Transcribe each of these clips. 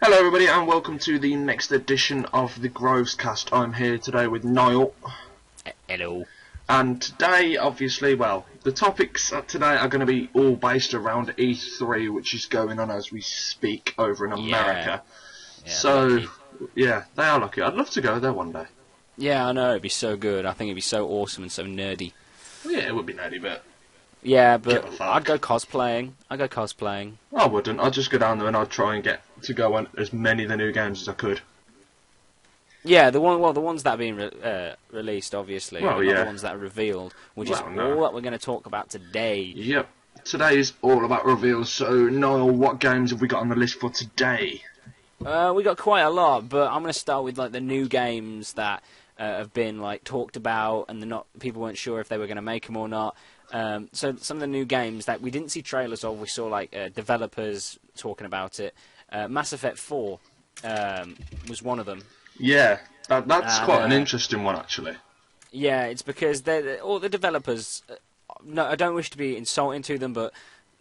Hello everybody and welcome to the next edition of the Grovescast. I'm here today with Niall. Hello. And today, obviously, well, the topics today are going to be all based around E3, which is going on as we speak over in America. Yeah, so, lucky. Yeah, they are lucky. I'd love to go there one day. Yeah, I know, it'd be so good. I think it'd be so awesome and so nerdy. Well, yeah, it would be nerdy, but... Yeah, but Give a fuck. I'd go cosplaying. I wouldn't. I'd just go down there and I'd try and get to go on as many of the new games as I could. Yeah, the ones that are being released, obviously. Well, not yeah. the ones that are revealed, which is No. all that we're going to talk about today. Yep. Today is all about reveals, so Niall, what games have we got on the list for today? We got quite a lot, but I'm going to start with like the new games that have been like talked about, and people weren't sure if they were going to make them or not. So some of the new games that we didn't see trailers of, we saw like developers talking about it. Mass Effect 4 was one of them. Yeah, that's quite an interesting one, actually. Yeah, it's because all the developers. No, I don't wish to be insulting to them, but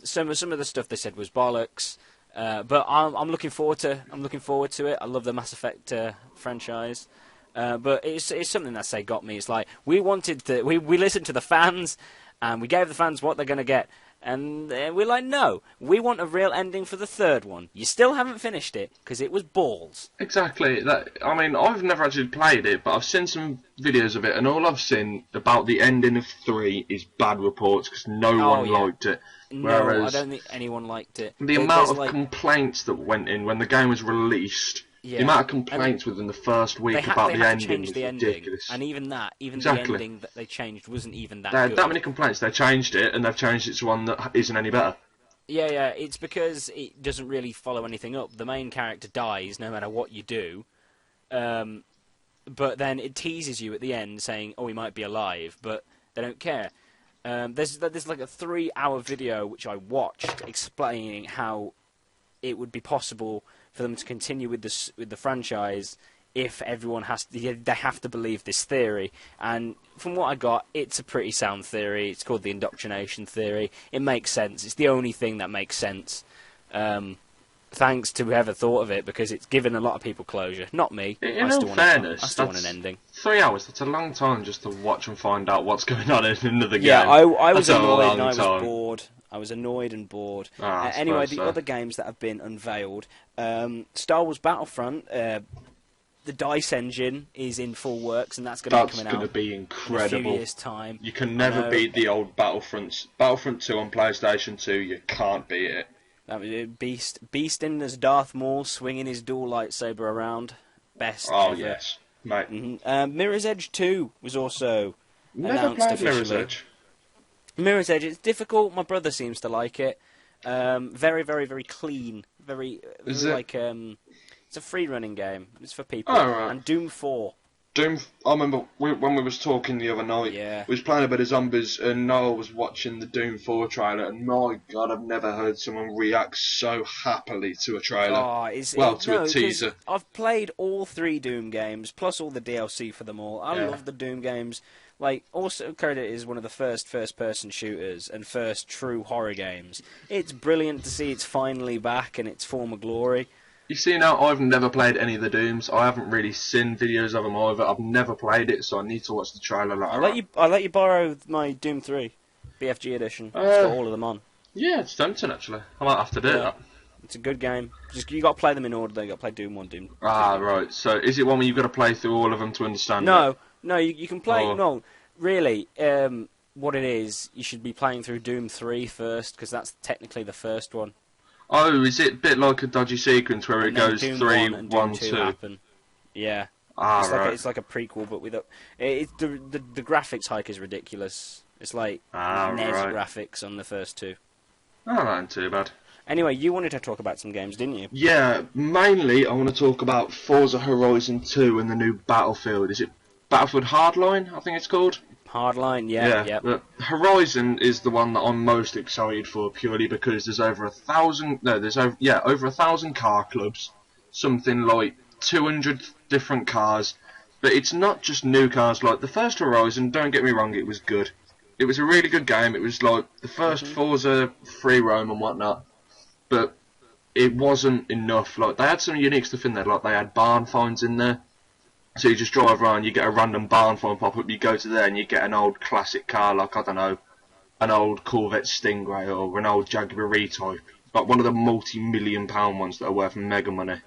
some of the stuff they said was bollocks. But I'm looking forward to it. I love the Mass Effect franchise. But it's something that got me. It's like we listened to the fans, and we gave the fans what they're going to get. And we're like, no, we want a real ending for the third one. You still haven't finished it, because it was balls. Exactly. I mean, I've never actually played it, but I've seen some videos of it, and all I've seen about the ending of 3 is bad reports, because no one liked it. No, Whereas I don't think anyone liked it. The amount of complaints that went in when the game was released, the amount of complaints within the first week about the ending was ridiculous. And even the ending that they changed wasn't even that They had good. that many complaints, they changed it, and they've changed it to one that isn't any better. Yeah, it's because it doesn't really follow anything up. The main character dies no matter what you do, but then it teases you at the end saying, oh, he might be alive, but they don't care. There's like a 3-hour video which I watched explaining how it would be possible for them to continue with the franchise if everyone they have to believe this theory. And from what I got, it's a pretty sound theory. It's called the indoctrination theory. It makes sense. It's the only thing that makes sense. Thanks to whoever thought of it, because it's given a lot of people closure. Not me. In all fairness, I still want an ending. 3 hours, that's a long time just to watch and find out what's going on in another game. Yeah, I was That's a annoyed and I long was time. bored. I was annoyed and bored. I suppose so. Other games that have been unveiled, Star Wars Battlefront, the DICE engine is in full works, and that's going to be coming out. That's going to be incredible. In a few years' time. You can never beat the old Battlefronts. Battlefront 2 on PlayStation 2, you can't beat it. That was it. Beast in as Darth Maul, swinging his dual lightsaber around. Best Oh, ever. yes, mate. Mirror's Edge 2 was also Never announced played officially. Mirror's Edge. Mirror's Edge, it's difficult. My brother seems to like it. Very, very, very clean. It's a free running game. It's for people. Oh, right. And Doom 4. I remember when we was talking the other night, we was playing a bit of zombies, and Noel was watching the Doom 4 trailer, and my God, I've never heard someone react so happily to a trailer. To a teaser. I've played all 3 Doom games, plus all the DLC for them all. I love the Doom games. Like, also Credit is one of the first-person shooters and first true horror games. It's brilliant to see it's finally back in its former glory. You see now, I've never played any of the Dooms. I haven't really seen videos of them either. I've never played it, so I need to watch the trailer later. I'll let you borrow my Doom 3 BFG edition. It's got all of them on. Yeah, it's tempting actually. I might have to do that. It's a good game. You got to play them in order. Though you got to play Doom 1, Doom 2. Right. So is it one where you've got to play through all of them to understand it? No, you can play. No, really. What it is, you should be playing through Doom 3 first, because that's technically the first one. Oh, is it a bit like a dodgy sequence where it goes Doom 3, 1 and 1, Doom 2 2? happen. Yeah. It's like a prequel, but with the graphics hike is ridiculous. It's like NES graphics on the first 2. Oh, that ain't too bad. Anyway, you wanted to talk about some games, didn't you? Yeah, mainly I want to talk about Forza Horizon 2 and the new Battlefield. Is it Battlefield Hardline, I think it's called? Hardline, yeah. Horizon is the one that I'm most excited for, purely because there's over 1,000 car clubs, something like 200 different cars, but it's not just new cars. Like the first Horizon, don't get me wrong, it was good. It was a really good game. It was like the first Forza free roam and whatnot, but it wasn't enough. Like, they had some unique stuff in there, like they had barn finds in there. So you just drive around, you get a random barn find pop up, you go to there and you get an old classic car, like, I don't know, an old Corvette Stingray or an old Jaguar E-Type. Like one of the multi-million-pound ones that are worth mega money.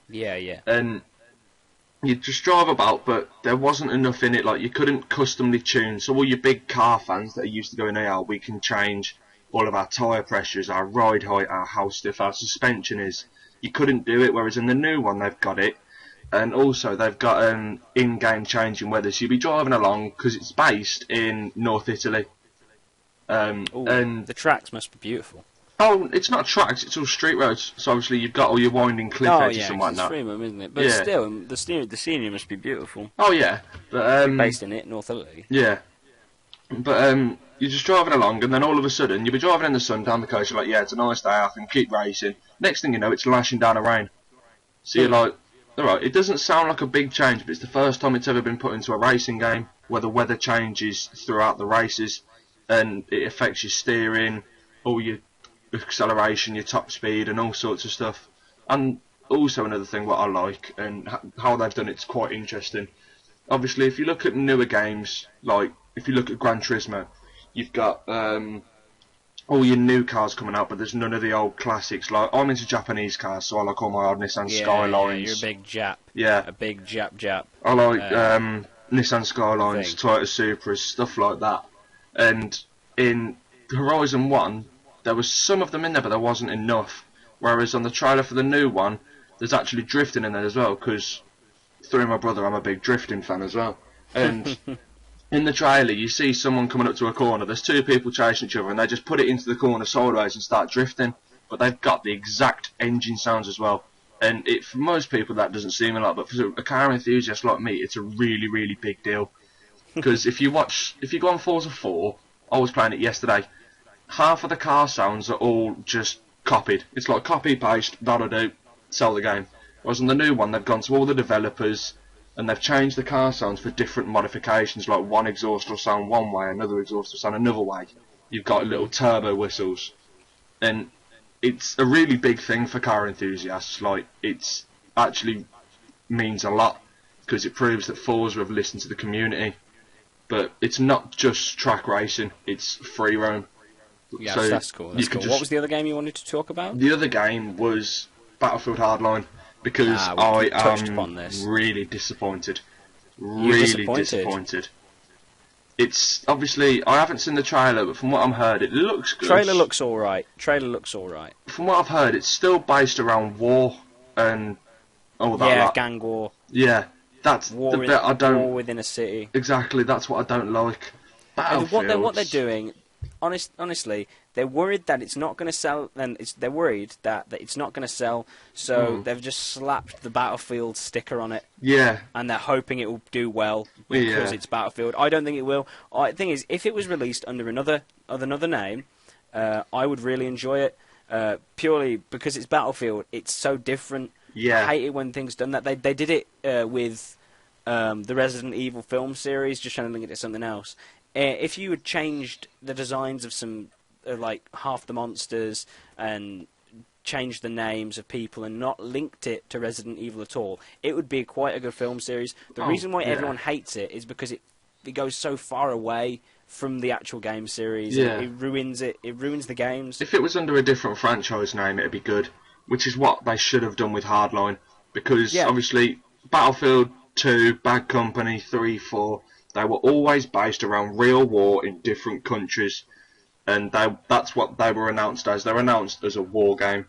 Yeah, yeah. And you just drive about, but there wasn't enough in it. Like, you couldn't customly tune. So all your big car fans that are used to going, we can change all of our tyre pressures, our ride height, how stiff our suspension is. You couldn't do it, whereas in the new one they've got it. And also they've got an in-game changing weather. So you'll be driving along, because it's based in North Italy. And the tracks must be beautiful. Oh, it's not tracks, it's all street roads. So obviously you've got all your winding cliff edges and whatnot. Oh yeah, it's Fremont, isn't it? But still, the scenery must be beautiful. Oh yeah, but based in it, North Italy. Yeah, but you're just driving along, and then all of a sudden you'll be driving in the sun down the coast. You're like, yeah, it's a nice day. I can keep racing. Next thing you know, it's lashing down a rain. So you're like, all right, it doesn't sound like a big change, but it's the first time it's ever been put into a racing game where the weather changes throughout the races, and it affects your steering, all your acceleration, your top speed, and all sorts of stuff. And also another thing what I like, and how they've done it's quite interesting. Obviously, if you look at newer games, like if you look at Gran Turismo, you've got all your new cars coming out, but there's none of the old classics. Like, I'm into Japanese cars, so I like all my old Nissan Skylines. Yeah, you're a big Jap. Yeah. A big Jap. I like Nissan Skylines, Toyota Supras, stuff like that. And in Horizon 1, there was some of them in there, but there wasn't enough. Whereas on the trailer for the new one, there's actually drifting in there as well, because through my brother, I'm a big drifting fan as well. And in the trailer, you see someone coming up to a corner. There's two people chasing each other, and they just put it into the corner sideways and start drifting. But they've got the exact engine sounds as well. And for most people, that doesn't seem a lot, but for a car enthusiast like me, it's a really, really big deal. Because if you go on Forza 4, I was playing it yesterday, half of the car sounds are all just copied. It's like copy, paste, that'll do, sell the game. Whereas on the new one, they've gone to all the developers and they've changed the car sounds for different modifications, like one exhaust will sound one way, another exhaust will sound another way. You've got little turbo whistles. And it's a really big thing for car enthusiasts. Like, it's actually means a lot, because it proves that Forza have listened to the community. But it's not just track racing, it's free roam. Yeah, so that's cool. What was the other game you wanted to talk about? The other game was Battlefield Hardline, because I am really disappointed. Really disappointed. It's obviously, I haven't seen the trailer, but from what I've heard, it looks good. Trailer looks alright. From what I've heard, it's still based around war and all that. Yeah, gang war. Yeah, that's the bit I don't. War within a city. Exactly, that's what I don't like. What they're doing, honestly, they're worried that it's not going to sell, and they're worried that it's not going to sell, so they've just slapped the Battlefield sticker on it. Yeah. And they're hoping it will do well because it's Battlefield. I don't think it will. The thing is, if it was released under another name, I would really enjoy it, purely because it's Battlefield. It's so different. Yeah. I hate it when things done that. They did it with the Resident Evil film series, just trying to link it to something else. If you had changed the designs of some, like, half the monsters and changed the names of people and not linked it to Resident Evil at all, it would be quite a good film series. The reason why everyone hates it is because it goes so far away from the actual game series. Yeah. It ruins it. It ruins the games. If it was under a different franchise name, it'd be good, which is what they should have done with Hardline, because obviously Battlefield 2, Bad Company, 3, 4... they were always based around real war in different countries, and that's what they were announced as. They were announced as a war game.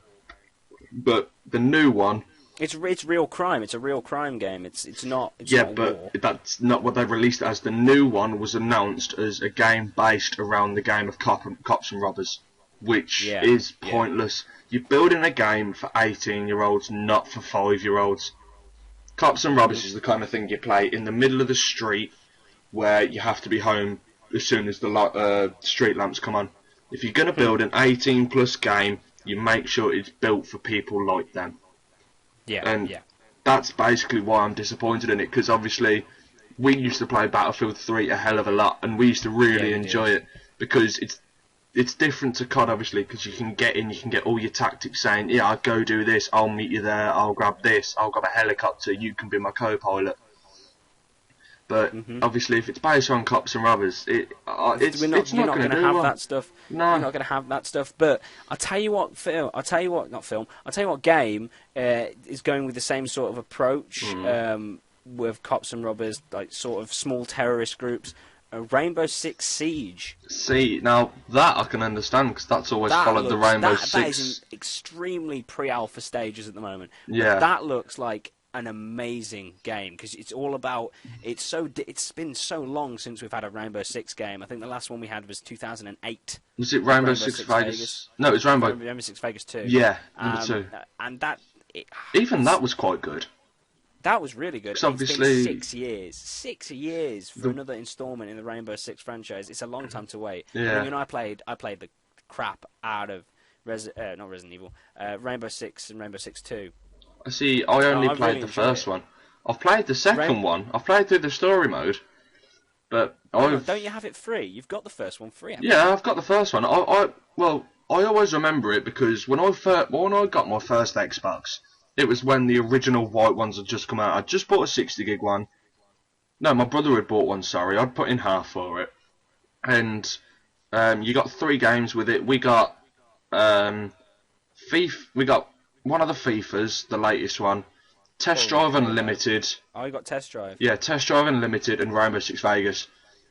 But the new one... It's real crime. It's a real crime game. It's not but war. That's not what they've released it as. The new one was announced as a game based around the game of cops and robbers, which is pointless. You're building a game for 18-year-olds, not for 5-year-olds. Cops and robbers is the kind of thing you play in the middle of the street, where you have to be home as soon as the street lamps come on. If you're going to build an 18-plus game, you make sure it's built for people like them. That's basically why I'm disappointed in it, because obviously we used to play Battlefield 3 a hell of a lot, and we used to really enjoy it, because it's different to COD, obviously, because you can get in, you can get all your tactics saying, yeah, I'll go do this, I'll meet you there, I'll grab this, I'll grab a helicopter, you can be my co-pilot. But obviously, if it's based on cops and robbers, it's not going to have that stuff. No, you're not going to have that stuff. But I'll tell you what, game is going with the same sort of approach with cops and robbers, like sort of small terrorist groups. Rainbow Six Siege. See, now that I can understand, because that's always followed the Rainbow Six. That is in extremely pre-alpha stages at the moment. Yeah. But that looks like an amazing game, because it's all about... It's been so long since we've had a Rainbow Six game. I think the last one we had was 2008. Was it Rainbow Six Vegas? No, it was Rainbow Six Vegas 2. Yeah, number 2. And that... Even that was quite good. That was really good. Obviously, it's been 6 years. 6 years for another instalment in the Rainbow Six franchise. It's a long time to wait. Yeah. I mean, I played the crap out of not Resident Evil, Rainbow Six and Rainbow Six 2. I see. I only played the first one. I've played the second one. I've played through the story mode, but don't you have it free? You've got the first one free. Yeah, I've got the first one. I always remember it because when I got my first Xbox, it was when the original white ones had just come out. I just bought a 60 gig one. No, my brother had bought one, sorry. I'd put in half for it. And you got 3 games with it. We got we got one of the FIFAs, the latest one. Test Drive Unlimited. Oh, you got Test Drive? Yeah, Test Drive Unlimited and Rainbow Six Vegas.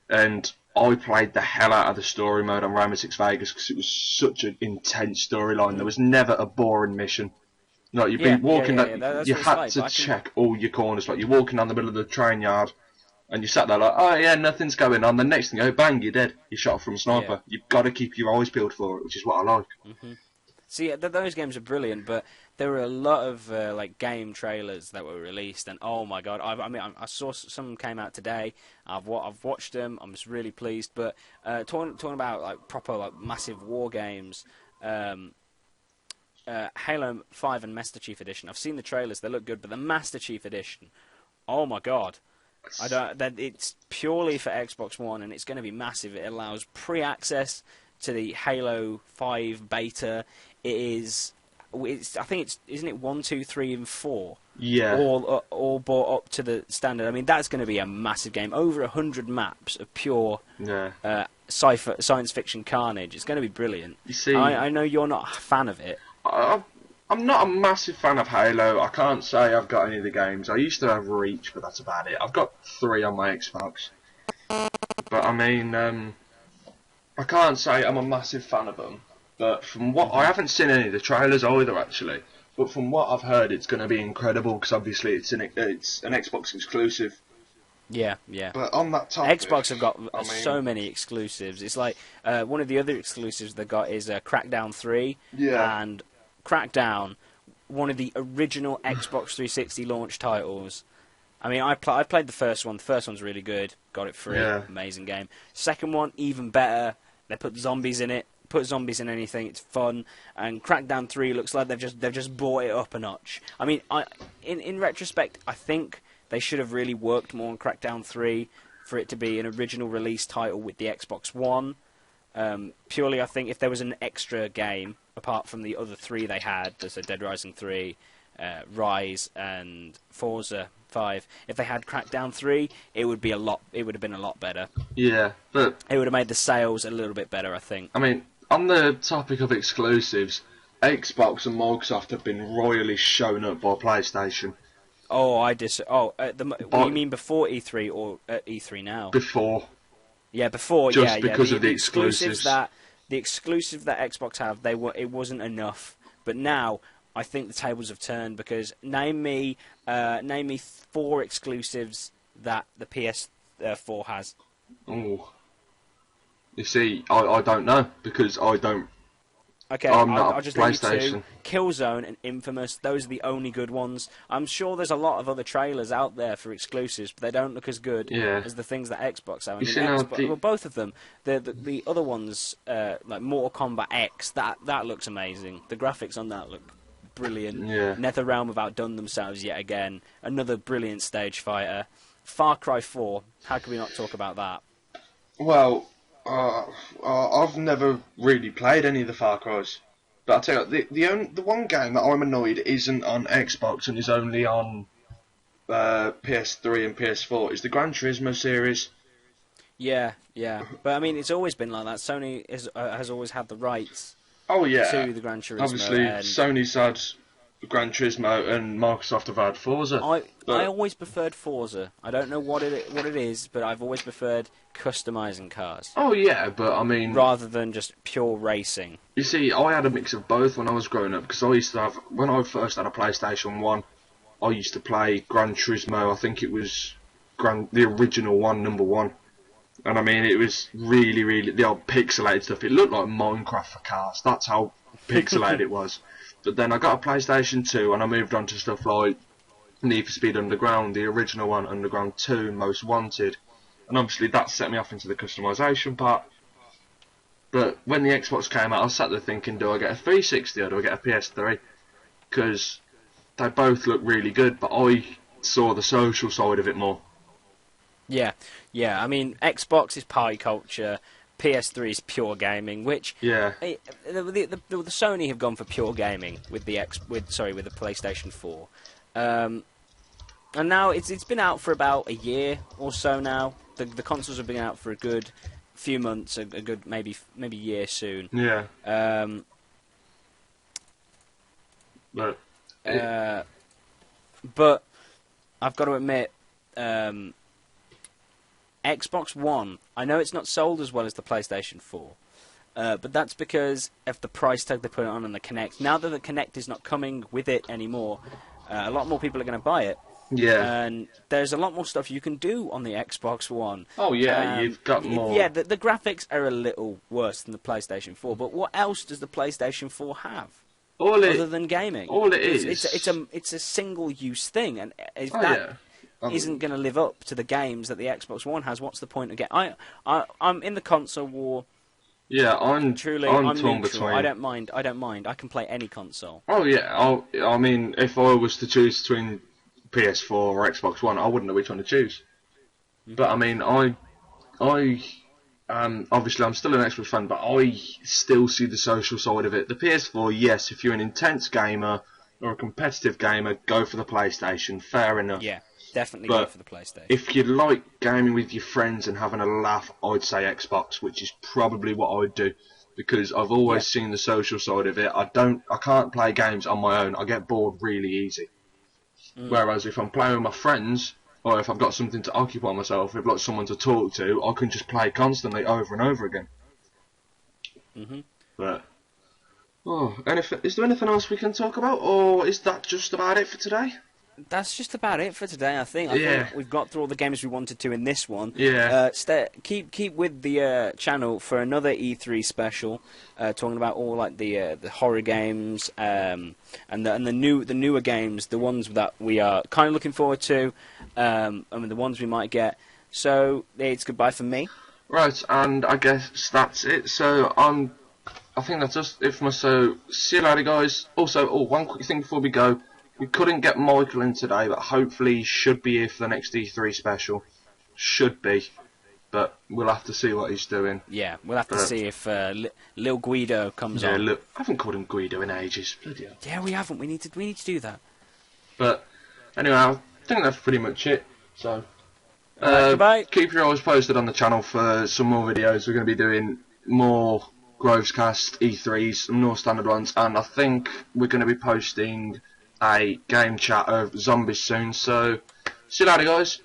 And I played the hell out of the story mode on Rainbow Six Vegas because it was such an intense storyline. There was never a boring mission. No, you'd be walking. You had to check all your corners. Like you're walking down the middle of the train yard, and you sat there like, oh yeah, nothing's going on. The next thing, oh bang, you're dead. You're shot from a sniper. Yeah. You've got to keep your eyes peeled for it, which is what I like. See, those games are brilliant, but there were a lot of like game trailers that were released, and oh my god, I saw some came out today. I've watched them. I'm just really pleased. But talking about like proper like massive war games. Halo 5 and Master Chief Edition. I've seen the trailers; they look good, but the Master Chief Edition, oh my god! It's purely for Xbox One, and it's going to be massive. It allows pre-access to the Halo 5 beta. I think isn't it 1, 2, 3, and 4? Yeah. All brought up to the standard. I mean, that's going to be a massive game. Over 100 maps of pure science fiction carnage. It's going to be brilliant. You see, I know you're not a fan of it. I'm not a massive fan of Halo. I can't say I've got any of the games. I used to have Reach, but that's about it. I've got 3 on my Xbox. But I mean, I can't say I'm a massive fan of them. But from what I haven't seen any of the trailers either, actually. But from what I've heard, it's going to be incredible because obviously it's an Xbox exclusive. Yeah, yeah. But on that topic, Xbox have got so many exclusives. It's like one of the other exclusives they got is Crackdown 3. Yeah. And Crackdown, one of the original Xbox 360 launch titles. I mean, I played the first one. The first one's really good. Got it free. Yeah. Amazing game. Second one, even better. They put zombies in it. Put zombies in anything, it's fun. And Crackdown 3 looks like they've just brought it up a notch. I mean, in retrospect, I think they should have really worked more on Crackdown 3 for it to be an original release title with the Xbox One. Purely, I think if there was an extra game apart from the other 3 they had, so Dead Rising 3, Rise, and Forza 5. If they had Crackdown 3, it would have been a lot better. Yeah, but it would have made the sales a little bit better, I think. I mean, on the topic of exclusives, Xbox and Microsoft have been royally shown up by PlayStation. Oh, what do you mean before E3 or at E3 now? Before. Yeah, before. Just because of the exclusives. The exclusives that Xbox have, it wasn't enough. But now, I think the tables have turned because name me 4 exclusives that the PS4 has. Oh. You see, I don't know because I don't. Okay, I'll just name you 2. Killzone and Infamous. Those are the only good ones. I'm sure there's a lot of other trailers out there for exclusives, but they don't look as good as the things that Xbox have. Well, both of them. The other ones, like Mortal Kombat X, that looks amazing. The graphics on that look brilliant. Yeah. NetherRealm have outdone themselves yet again. Another brilliant stage fighter. Far Cry 4. How can we not talk about that? Well, I've never really played any of the Far Cry's. But I'll tell you, the one game that I'm annoyed isn't on Xbox and is only on PS3 and PS4 is the Gran Turismo series. Yeah, yeah. But I mean, it's always been like that. Sony has always had the rights. Oh yeah. To the Gran Turismo. Obviously, Sony's had Gran Turismo and Microsoft have had Forza. I always preferred Forza. I don't know what it is, but I've always preferred customizing cars. Oh yeah, but I mean, rather than just pure racing. You see, I had a mix of both when I was growing up because I used to have, when I first had a PlayStation 1, I used to play Gran Turismo. I think it was the original one, number 1. And I mean, it was really the old pixelated stuff. It looked like Minecraft for cars. That's how pixelated it was. But then I got a PlayStation 2 and I moved on to stuff like Need for Speed Underground, the original one, Underground 2, Most Wanted. And obviously that set me off into the customization part. But when the Xbox came out, I sat there thinking, do I get a 360 or do I get a PS3? Because they both look really good, but I saw the social side of it more. Yeah. I mean, Xbox is party culture, PS3 is pure gaming, which the Sony have gone for pure gaming with the PlayStation 4, and now it's been out for about a year or so now. The consoles have been out for a good few months, a good maybe year soon. Yeah. But I've got to admit, Xbox One, I know it's not sold as well as the PlayStation 4, but that's because of the price tag they put on the Kinect. Now that the Kinect is not coming with it anymore, a lot more people are going to buy it. Yeah. And there's a lot more stuff you can do on the Xbox One. Oh, yeah, you've got more. Yeah, the graphics are a little worse than the PlayStation 4, but what else does the PlayStation 4 have? Other than gaming. All it is. It's a single-use thing, and if that isn't going to live up to the games that the Xbox One has, what's the point of getting... I'm in the console war. Yeah, I'm torn between. I don't mind. I can play any console. Oh yeah, I mean, if I was to choose between PS4 or Xbox One, I wouldn't know which one to choose. But I mean, obviously I'm still an Xbox fan, but I still see the social side of it. The PS4, yes, if you're an intense gamer or a competitive gamer, go for the PlayStation. Fair enough. Yeah. Definitely go for the PlayStation. If you like gaming with your friends and having a laugh, I'd say Xbox, which is probably what I'd do, because I've always seen the social side of it. I can't play games on my own. I get bored really easy. Whereas if I'm playing with my friends, or if I've got something to occupy myself, if I've got someone to talk to, I can just play constantly over and over again. But is there anything else we can talk about, or is that just about it for today? That's just about it for today, I think. I think we've got through all the games we wanted to in this one. Yeah. Keep with the channel for another E3 special, talking about all like the horror games, and the newer games, the ones that we are kind of looking forward to, and the ones we might get. So it's goodbye from me. Right, and I guess that's it. So I think that's just it for me. So see you later, guys. Also, one quick thing before we go. We couldn't get Michael in today, but hopefully he should be here for the next E3 special. Should be. But we'll have to see what he's doing. Yeah, we'll have to see if Lil Guido comes on. I haven't called him Guido in ages. Bloody hell. Yeah, we haven't. We need to do that. But anyway, I think that's pretty much it. So goodbye. Keep your eyes posted on the channel for some more videos. We're going to be doing more Grovescast E3s, some more standard ones, and I think we're going to be posting a game chat of zombies soon. So see you later, guys.